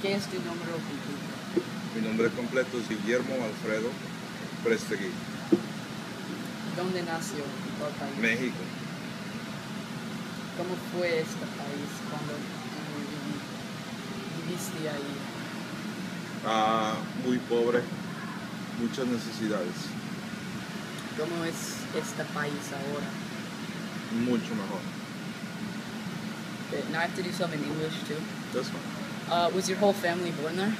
¿Qué es tu nombre completo? Mi nombre completo es Guillermo Alfredo Prestegui. ¿Dónde nació? ¿En cuál país? México. ¿Cómo fue este país cuando viviste ahí? Muy pobre, muchas necesidades. ¿Cómo es este país ahora? Mucho mejor. Okay, now I have to do some in English too. That's fine. Was your whole family born there?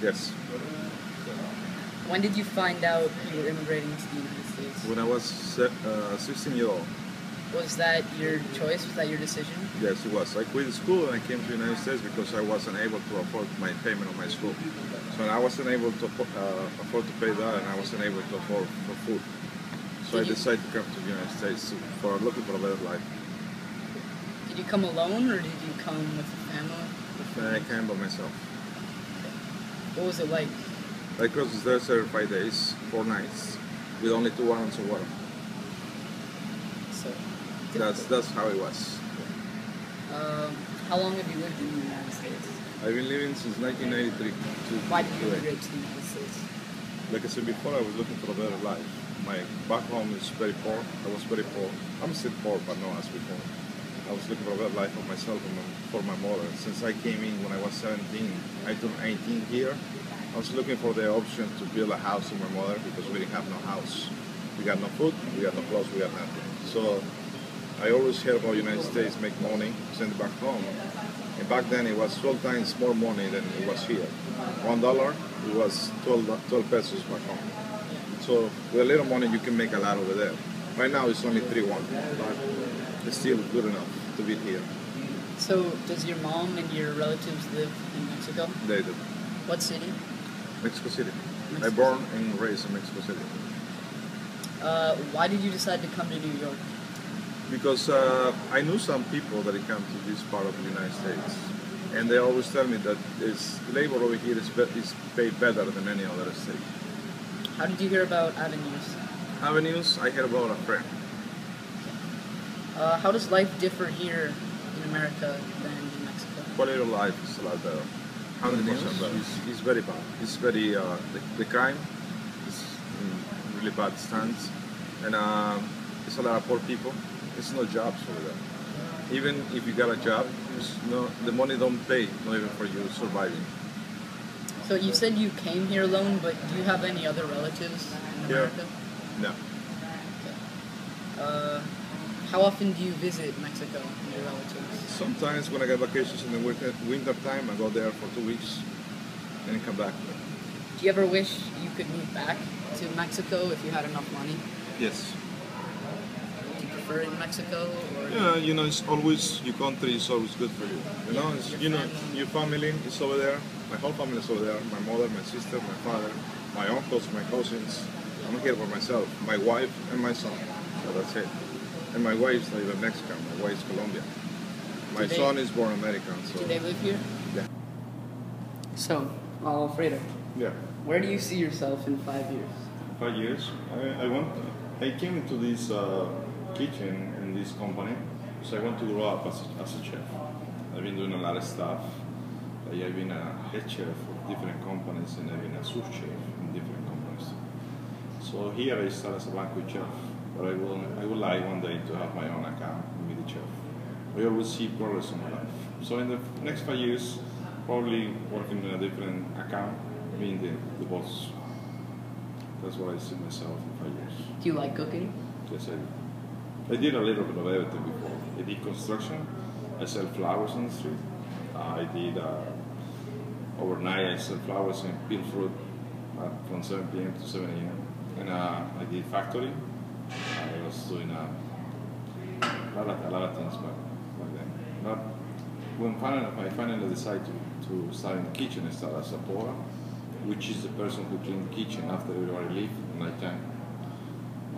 Yes. When did you find out you were immigrating to the United States? When I was 16 years old. Was that your choice? Was that your decision? Yes, it was. I quit school and I came to the United States because I wasn't able to afford my payment on my school. So I wasn't able to afford to pay that, and I wasn't able to afford for food. So I decided to come to the United States for looking for a better life. Did you come alone or did you come with a family? And I came by myself. What was it like? I crossed the desert 5 days, 4 nights, with only 2 ounces of water. So that's how it was. How long have you lived in the United States? I've been living since 1993. Why did you immigrate to the United States? Like I said before, I was looking for a better life. My back home is very poor. I was very poor. I'm still poor, but not as before. I was looking for a better life for myself and for my mother. Since I came in when I was 17, I turned 18 here. I was looking for the option to build a house for my mother because we didn't have no house. We got no food, we got no clothes, we got nothing. So I always heard about United States, make money, send it back home. And back then it was 12 times more money than it was here. $1, it was 12 pesos back home. So with a little money you can make a lot over there. Right now it's only 3-1, but it's still good enough to be here. So does your mom and your relatives live in Mexico? They do. What city? Mexico City. Mexico I born and raised in Mexico City. Why did you decide to come to New York? Because I knew some people that come to this part of the United States, and they always tell me that this labor over here is paid better than any other state. How did you hear about Avenues? Avenues, I heard about a friend. How does life differ here in America than in Mexico? Quality of life is a lot better. 100% better. It's very bad. It's very, the crime is in really bad stands, and it's a lot of poor people. There's no jobs over there. Even if you got a job, the money don't pay, not even for you surviving. So you said you came here alone, but do you have any other relatives in America? No. Okay. How often do you visit Mexico and your relatives? Sometimes when I get vacations in the winter time, I go there for 2 weeks and come back. Do you ever wish you could move back to Mexico if you had enough money? Yes. Do you prefer in Mexico? Or Yeah, it's always, your country is always good for you. Your family is over there. My whole family is over there. My mother, my sister, my father, my uncles, my cousins. I'm here for myself, my wife and my son. So that's it. And my wife's not even Mexican. My wife's Colombian. My son is born American. So. Do they live here? Yeah. So, Alfredo. Yeah. Where do you see yourself in 5 years? 5 years. I came into this kitchen in this company, so I want to grow up as a chef. I've been doing a lot of stuff. I've been a head chef of different companies, and I've been a sous chef in different companies. So here I start as a banquet chef, but I would like one day to have my own account and be the chef. I always see progress in my life. So in the next 5 years, probably working in a different account, being the boss. That's what I see myself in 5 years. Do you like cooking? Yes, I do. I did a little bit of everything before. I did construction. I sell flowers on the street. I did overnight. I sell flowers and peel fruit from 7 p.m. to 7 a.m. And I did factory. I was doing a lot of things back then. But when I finally decided to start in the kitchen, I started as a porter, which is the person who cleans the kitchen after everybody leaves at night time.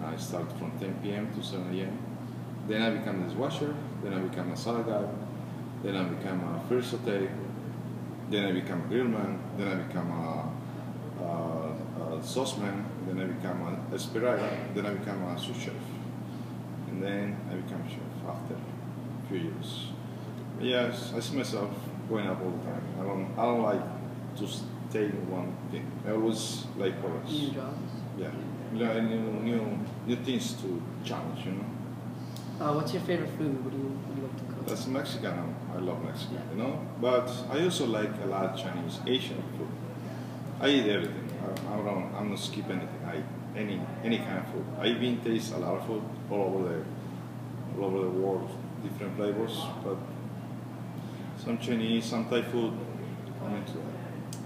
I started from 10 p.m. to 7 a.m. Then I became a dishwasher, then I became a salad guy, then I became a first saute, then I became a grillman, then I became a sauceman, then I became a espirada, then I became a sous chef. And then I became a chef after a few years. Yes, I see myself going up all the time. I don't like to stay in one thing. I always like progress. New jobs? Yeah. You know, and new things to challenge, you know. What's your favorite food? What do you like to cook? That's Mexican. I love Mexican, Yeah. you know. But I also like a lot of Chinese, Asian food. I eat everything. I'm not skip anything. I eat any kind of food. I even taste a lot of food all over the world, different flavors. But some Chinese, some Thai food, I'm into that.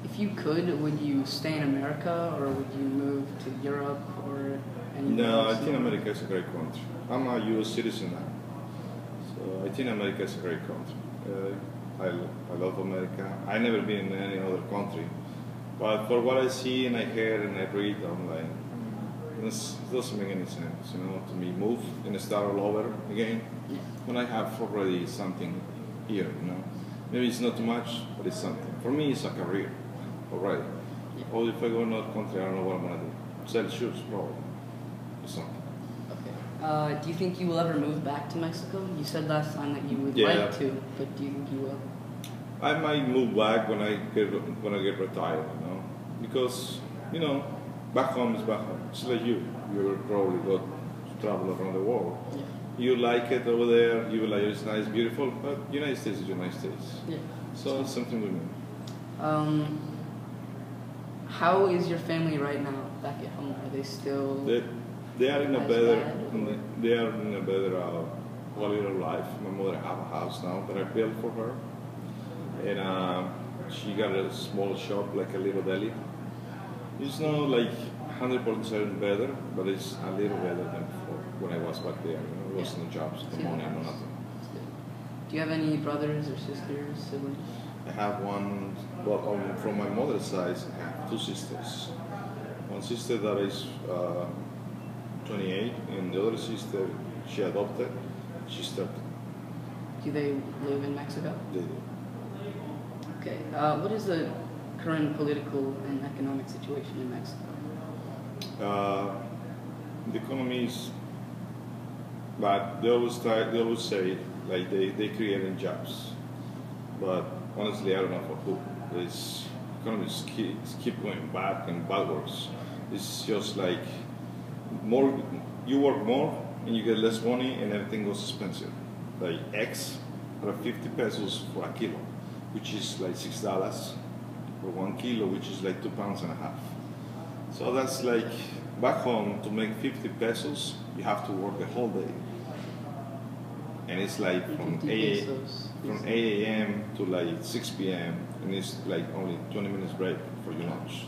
If you could, would you stay in America or would you move to Europe or anywhere No, I else? think America is a great country. I'm a U.S. citizen now, so I think America is a great country. I love America. I've never been in any other country, but for what I see and I hear and I read, I'm like, this doesn't make any sense, you know, to me. Move and start all over again Yeah. when I have already something here, you know. Maybe it's not too much, but it's something. For me, it's a career already. Yeah. Or if I go in another country, I don't know what I'm gonna do. Sell shoes, probably, or something. Okay. Do you think you will ever move back to Mexico? You said last time that you would Yeah. like to, but do you think you will? I might move back when I get retired, you know, because you know, back home is back home. It's like you. You will probably go to travel around the world. Yeah. You like it over there. You like it's nice, beautiful, but United States is United States. Yeah. So it's something with me. How is your family right now back at home? Are they still? They are in a As better bad? they are in a better quality of life. My mother have a house now that I built for her, and she got a small shop, like a little deli. It's not like 100% better, but it's a little better than before when I was back there. You know, there was no jobs, no money, no nothing. Do you have any brothers or sisters, siblings? I have one, well, from my mother's side, I have two sisters. One sister that is 28, and the other sister she adopted, she's 30. Do they live in Mexico? They do. Okay. What is the current political and economic situation in Mexico? The economy is bad. They always say like they creating jobs, but honestly, I don't know for who. This economy keep going back and backwards. It's just like more. You work more and you get less money, and everything goes expensive. Like eggs are 50 pesos for a kilo, which is like $6 for 1 kilo, which is like 2.5 pounds. So that's like back home to make 50 pesos, you have to work the whole day, and it's like from 8 a.m. to like 6 p.m. and it's like only 20 minutes break for your lunch.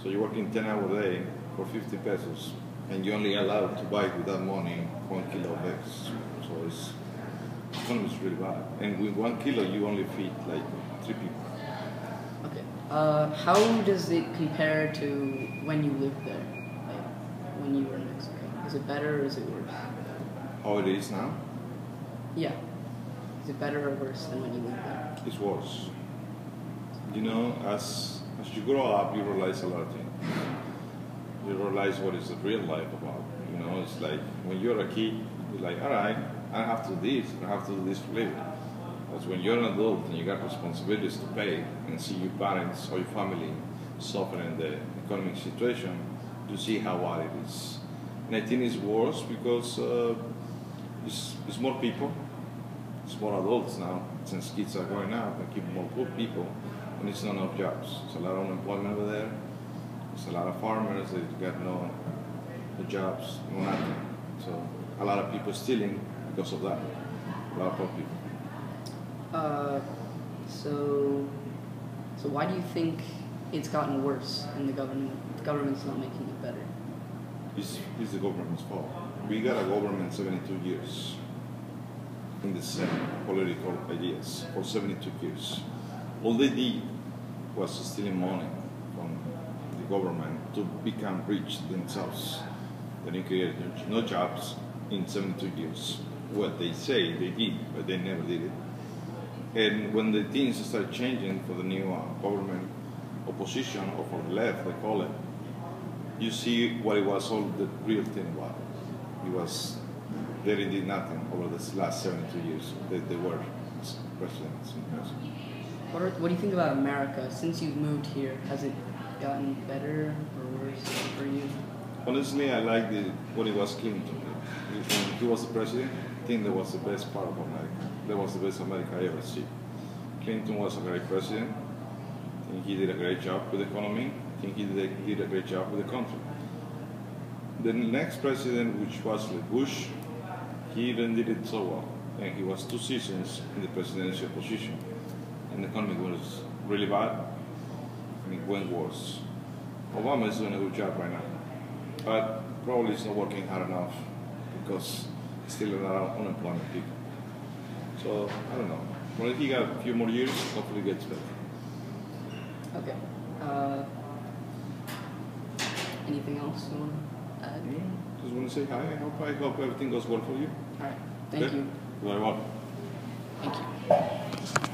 So you're working 10-hour day for 50 pesos, and you're only allowed to buy with that money 1 kilo of eggs. So it's economy is really bad, and with 1 kilo you only feed like 3 people. Okay. How does it compare to when you lived there, like when you were in Mexico? Is it better or is it worse? How it is now? Yeah. Is it better or worse than when you lived there? It's worse. You know, as you grow up, you realize a lot of things. You realize what is the real life about. You know, it's like when you're a kid, you're like, all right, I have to do this, I have to do this for a living. But when you're an adult and you got responsibilities to pay and see your parents or your family suffering the economic situation, you see how hard it is. And I think it's worse because it's more people, it's more adults now, since kids are growing up and keep more poor people, and it's not enough jobs. There's a lot of unemployment over there. There's a lot of farmers that got no jobs, no nothing. So a lot of people stealing because of that. A lot of poor people. So why do you think it's gotten worse and the government's not making it better? It's the government's fault. We got a government 72 years in the same political ideas for 72 years. All they did was stealing money from the government to become rich themselves. They created no jobs in 72 years. What they say they did, but they never did it. And when the things start changing for the new government opposition, or for the left, they call it, you see what it was all the real thing about it. It was, they did nothing over the last 72 years. They were presidents in the past. What do you think about America? Since you've moved here, has it gotten better or worse for you? Honestly, I like when it was Clinton. When he was the president, I think that was the best part of America. That was the best America I ever see. Clinton was a great president. I think he did a great job with the economy. I think he did a great job with the country. The next president, which was Bush, he didn't did it so well. And he was 2 seasons in the presidential position. And the economy was really bad, and it went worse. Obama is doing a good job right now, but probably it's not working hard enough because still a lot of unemployment people. So, I don't know. Well, if he got a few more years, hopefully it gets better. Okay. Anything else you want to add? Just want to say hi. I hope everything goes well for you. All right. Thank you. You're very welcome. Thank you.